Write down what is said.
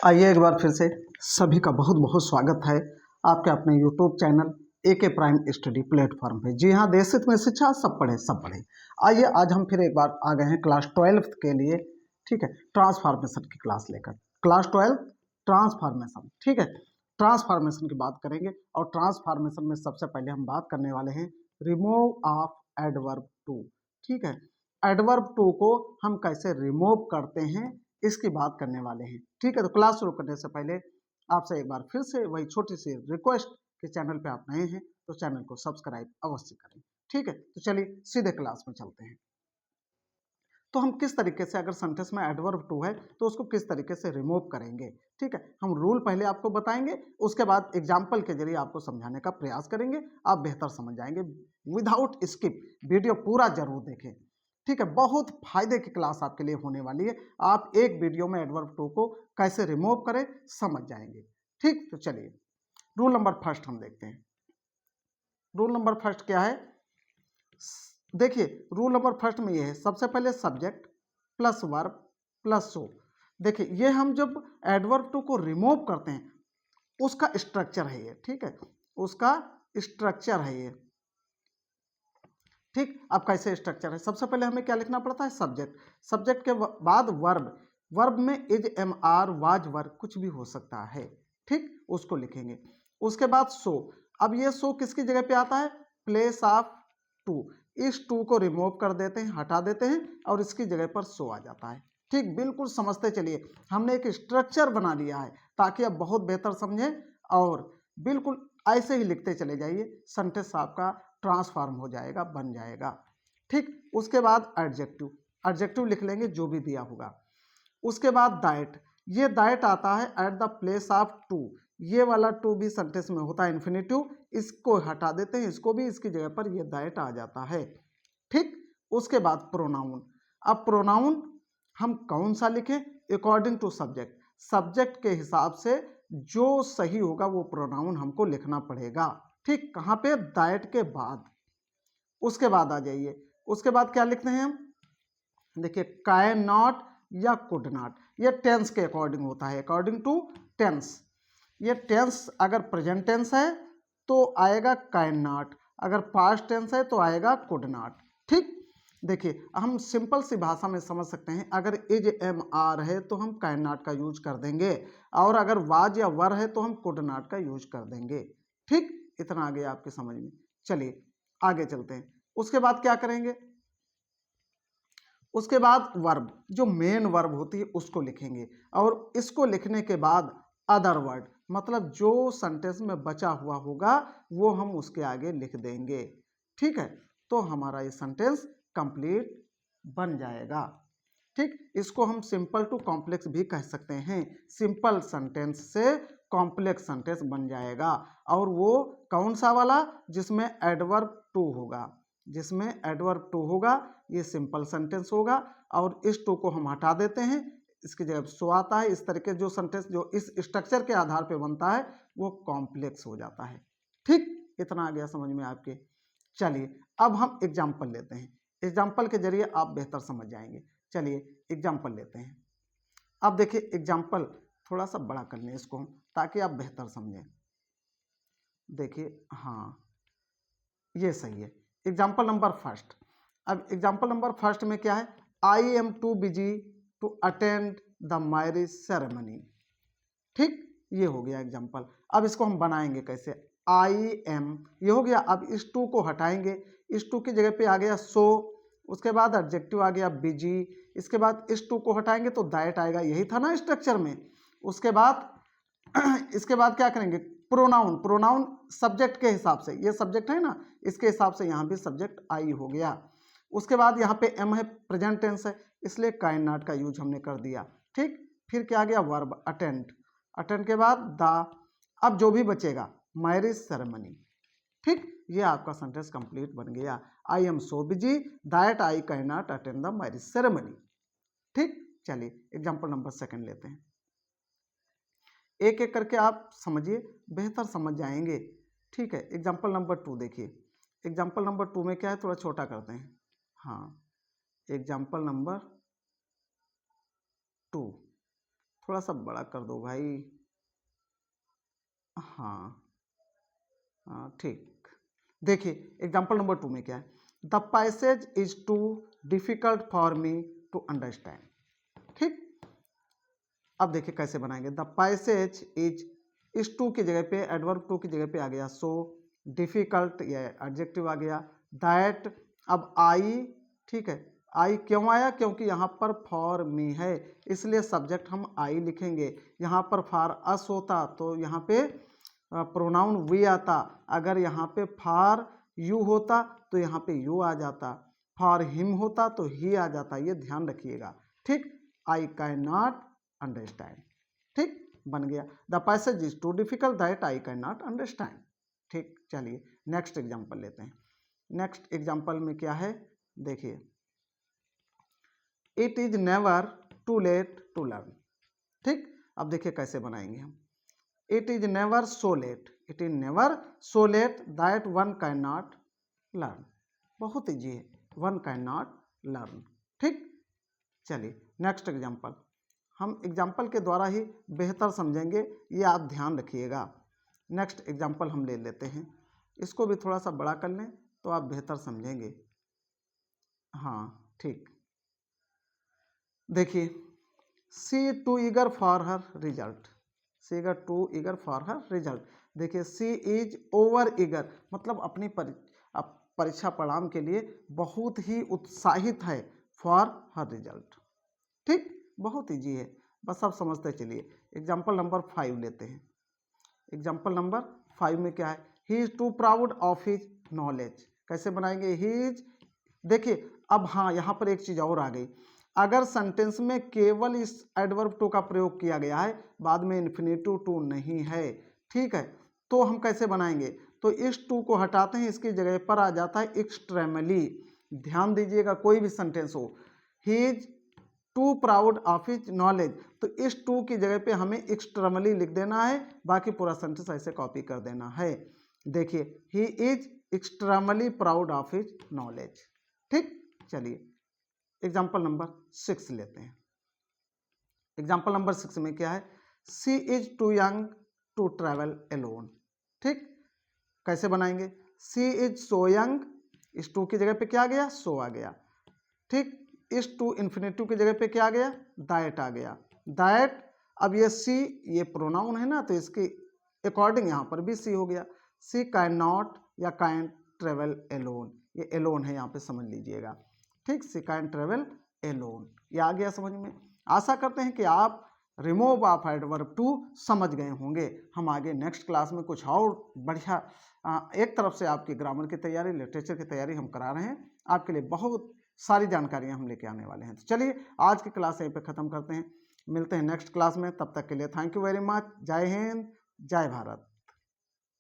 आइए एक बार फिर से सभी का बहुत बहुत स्वागत है आपके अपने YouTube channel AK prime study platform पे। जी हाँ, देश हित में शिक्षा, सब पढ़े सब पढ़े। आइए आज हम फिर एक बार आ गए हैं क्लास 12 के लिए। ठीक है, ट्रांसफॉर्मेशन की क्लास लेकर। Class 12 transformation. ठीक है, ट्रांसफॉर्मेशन की बात करेंगे और ट्रांसफॉर्मेशन में सबसे पहले हम बात करने वाले हैं रिमूव ऑफ एडवर्ब टू। ठीक है, एडवर्ब टू को हम कैसे रिमूव करते हैं इसकी बात करने वाले हैं। ठीक है, तो क्लास शुरू करने से पहले आपसे एक बार फिर से वही छोटी सी रिक्वेस्ट कि चैनल पे आप नए हैं तो चैनल को सब्सक्राइब अवश्य करें। ठीक है, तो चलिए सीधे क्लास में चलते हैं। तो हम किस तरीके से, अगर सेंटेंस में एडवर्ब टू है तो उसको किस तरीके से रिमूव करेंगे। ठीक है, हम रूल पहले आपको बताएंगे, उसके बाद एग्जाम्पल के जरिए आपको समझाने का प्रयास करेंगे, आप बेहतर समझ जाएंगे। विदाउट स्किप वीडियो पूरा जरूर देखें। ठीक है, बहुत फायदे की क्लास आपके लिए होने वाली है। आप एक वीडियो में एडवर्ब टू को कैसे रिमूव करें समझ जाएंगे। ठीक, तो चलिए रूल नंबर फर्स्ट हम देखते हैं। रूल नंबर फर्स्ट क्या है? देखिए, रूल नंबर फर्स्ट में ये है, सबसे पहले subject plus verb plus so. देखिए, ये हम जब एडवर्ब टू को रिमूव करते हैं उसका स्ट्रक्चर है ये। ठीक है, उसका स्ट्रक्चर है ये। ठीक, अब कैसे स्ट्रक्चर है? सबसे पहले हमें क्या लिखना पड़ता है? सब्जेक्ट। सब्जेक्ट के बाद वर्ब। वर्ब में इज, एम, आर, वाज, वर कुछ भी हो सकता है। ठीक, उसको लिखेंगे। उसके बाद सो। अब ये सो किसकी जगह पे आता है? Place of to. इस टू को रिमूव कर देते हैं, हटा देते हैं और इसकी जगह पर सो आ जाता है। ठीक, बिल्कुल समझते चलिए, हमने एक स्ट्रक्चर बना लिया है ताकि आप बहुत बेहतर समझें और बिल्कुल ऐसे ही लिखते चले जाइए, सेंटेंस आपका ट्रांसफॉर्म हो जाएगा, बन जाएगा। ठीक, उसके बाद एडजेक्टिव। एडजेक्टिव लिख लेंगे जो भी दिया होगा। उसके बाद दैट। ये दैट आता है at the place of to. ये वाला टू भी सेंटेंस में होता है इन्फिनेटिव, इसको हटा देते हैं, इसको भी, इसकी जगह पर ये दैट आ जाता है। ठीक, उसके बाद प्रोनाउन। अब प्रोनाउन हम कौन सा लिखें? According to subject. सब्जेक्ट के हिसाब से जो सही होगा वो प्रोनाउन हमको लिखना पड़ेगा। ठीक, कहाँ पे? दैट के बाद। उसके बाद आ जाइए, उसके बाद क्या लिखते हैं हम? देखिए, कैन नॉट या कुड नॉट, ये टेंस के अकॉर्डिंग होता है, अकॉर्डिंग टू टेंस। ये टेंस अगर प्रेजेंट टेंस है तो आएगा कैन नॉट, अगर पास्ट टेंस है तो आएगा कुड नॉट। ठीक, देखिए हम सिंपल सी भाषा में समझ सकते हैं, अगर इज, एम, आर है तो हम कैन नॉट का यूज कर देंगे और अगर वाज या वर है तो हम कुड नॉट का यूज कर देंगे। ठीक, इतना आ गया आपके समझ में। चलिए आगे चलते हैं। उसके बाद क्या करेंगे? उसके बाद वर्ब, जो मेन वर्ब होती है उसको लिखेंगे और इसको लिखने के बाद अदर वर्ड, मतलब जो सेंटेंस में बचा हुआ होगा वो हम उसके आगे लिख देंगे। ठीक है, तो हमारा ये सेंटेंस कंप्लीट बन जाएगा। ठीक, इसको हम सिंपल टू कॉम्प्लेक्स भी कह सकते हैं। सिंपल सेंटेंस से कॉम्प्लेक्स सेंटेंस बन जाएगा और वो कौन सा वाला? जिसमें एडवर्ब टू होगा। जिसमें एडवर्ब टू होगा ये सिंपल सेंटेंस होगा और इस टू को हम हटा देते हैं, इसकी जगह सो आता है। इस तरीके जो सेंटेंस जो इस स्ट्रक्चर के आधार पे बनता है वो कॉम्प्लेक्स हो जाता है। ठीक, इतना आ गया समझ में आपके। चलिए अब हम एग्जाम्पल लेते हैं, एग्जाम्पल के जरिए आप बेहतर समझ जाएंगे। चलिए एग्जाम्पल लेते हैं। अब देखिए एग्जाम्पल थोड़ा सा बड़ा कर लें इसको हम, ताकि आप बेहतर समझें। देखिए, हाँ ये सही है। Example number first. अब एग्जाम्पल नंबर फर्स्ट में क्या है? I am too busy to attend the marriage ceremony. ठीक, ये हो गया एग्जाम्पल। अब इसको हम बनाएंगे कैसे? आई एम, ये हो गया। अब इस टू को हटाएंगे, इस टू की जगह पे आ गया सो, उसके बाद एडजेक्टिव आ गया बिजी, इसके बाद इस टू को हटाएंगे तो दैट आएगा, यही था ना स्ट्रक्चर में। उसके बाद इसके बाद क्या करेंगे? प्रोनाउन। प्रोनाउन सब्जेक्ट के हिसाब से, ये सब्जेक्ट है ना, इसके हिसाब से यहाँ भी सब्जेक्ट आई हो गया। उसके बाद यहाँ पे एम है, प्रेजेंट टेंस है, इसलिए काइन नॉट का यूज हमने कर दिया। ठीक, फिर क्या आ गया? Verb attend. अटेंड के बाद द। अब जो भी बचेगा मैरिज सेरेमनी। ठीक, ये आपका सेंटेंस कंप्लीट बन गया। I am so busy that I can not attend the marriage ceremony. ठीक, चलिए एग्जाम्पल नंबर सेकंड लेते हैं। एक एक करके आप समझिए, बेहतर समझ जाएंगे। ठीक है, एग्जाम्पल नंबर टू देखिए। एग्जाम्पल नंबर टू में क्या है? थोड़ा छोटा करते हैं। हाँ, एग्जाम्पल नंबर टू थोड़ा सा बड़ा कर दो भाई। हाँ हाँ ठीक। देखिए एग्जाम्पल नंबर 2 में क्या है, the passage is too difficult for me to understand. ठीक, अब देखिए कैसे बनाएंगे। द पैसेज इज टू की जगह पे एडवर्ब टू की जगह पे आ गया सो, डिफिकल्ट ये एडजेक्टिव आ गया, दैट अब आई, ठीक है, आई क्यों आया, क्योंकि यहाँ पर फॉर मी है इसलिए सब्जेक्ट हम आई लिखेंगे। यहाँ पर फॉर अस होता तो यहाँ पे प्रोनाउन वी आता, अगर यहाँ पे फॉर यू होता तो यहाँ पे यू आ जाता, फॉर हिम होता तो ही आ जाता, ये ध्यान रखिएगा। ठीक, आई कैन नॉट अंडरस्टैंड। ठीक, बन गया the passage is too difficult that I can not understand. ठीक, चलिए नेक्स्ट एग्जाम्पल लेते हैं। नेक्स्ट एग्जाम्पल में क्या है, देखिए, it is never too late to learn. ठीक, अब देखिए कैसे बनाएंगे हम। It is never so late, it is never so late that one can not learn. बहुत ईजी है, वन कैन नॉट लर्न। ठीक, चलिए नेक्स्ट एग्जाम्पल, हम एग्जाम्पल के द्वारा ही बेहतर समझेंगे, ये आप ध्यान रखिएगा। नेक्स्ट एग्जाम्पल हम ले लेते हैं, इसको भी थोड़ा सा बड़ा कर लें तो आप बेहतर समझेंगे। हाँ ठीक, देखिए, she too eager for her result, she eager too eager for her result. देखिए सी इज ओवर ईगर, मतलब अपनी परीक्षा परिणाम के लिए बहुत ही उत्साहित है, फॉर हर रिजल्ट। ठीक, बहुत ईजी है, बस आप समझते चलिए। एग्जाम्पल नंबर 5 लेते हैं। एग्जाम्पल नंबर 5 में क्या है, he is too proud of his knowledge. कैसे बनाएंगे, ही इज, देखिए अब हाँ यहाँ पर एक चीज़ और आ गई, अगर सेंटेंस में केवल इस एडवर्ब टू का प्रयोग किया गया है, बाद में इन्फिनेटिव टू नहीं है, ठीक है, तो हम कैसे बनाएंगे, तो इस टू को हटाते हैं, इसकी जगह पर आ जाता है एक्सट्रीमली। ध्यान दीजिएगा, कोई भी सेंटेंस हो, he is too proud of his knowledge, तो इस टू की जगह पे हमें एक्सट्रीमली लिख देना है, बाकी पूरा सेंटेंस ऐसे कॉपी कर देना है। देखिए he is extremely proud of his knowledge. ठीक, चलिए एग्जाम्पल नंबर 6 लेते हैं। एग्जाम्पल नंबर 6 में क्या है, she is too young to travel alone. ठीक, कैसे बनाएंगे, सी इज सो यंग, इस टू की जगह पे क्या आ गया, सो आ गया। ठीक, इस टू इन्फिनेटिव की जगह पे क्या आ गया, दैट आ गया, दैट, अब ये सी ये प्रोनाउन है ना, तो इसके अकॉर्डिंग यहाँ पर भी सी हो गया। सी कैन नॉट या कैन ट्रेवल एलोन, ये एलोन है यहाँ पे समझ लीजिएगा। ठीक, सी कैन ट्रेवल एलोन, ये आ गया समझ में। आशा करते हैं कि आप रिमूव ऑफ एडवर्ब टू समझ गए होंगे। हम आगे नेक्स्ट क्लास में कुछ और बढ़िया एक तरफ से आपकी ग्रामर की तैयारी, लिटरेचर की तैयारी हम करा रहे हैं, आपके लिए बहुत सारी जानकारियां हम लेके आने वाले हैं। तो चलिए आज की क्लास यहीं पे ख़त्म करते हैं, मिलते हैं नेक्स्ट क्लास में, तब तक के लिए थैंक यू वेरी मच। जय हिंद, जय भारत।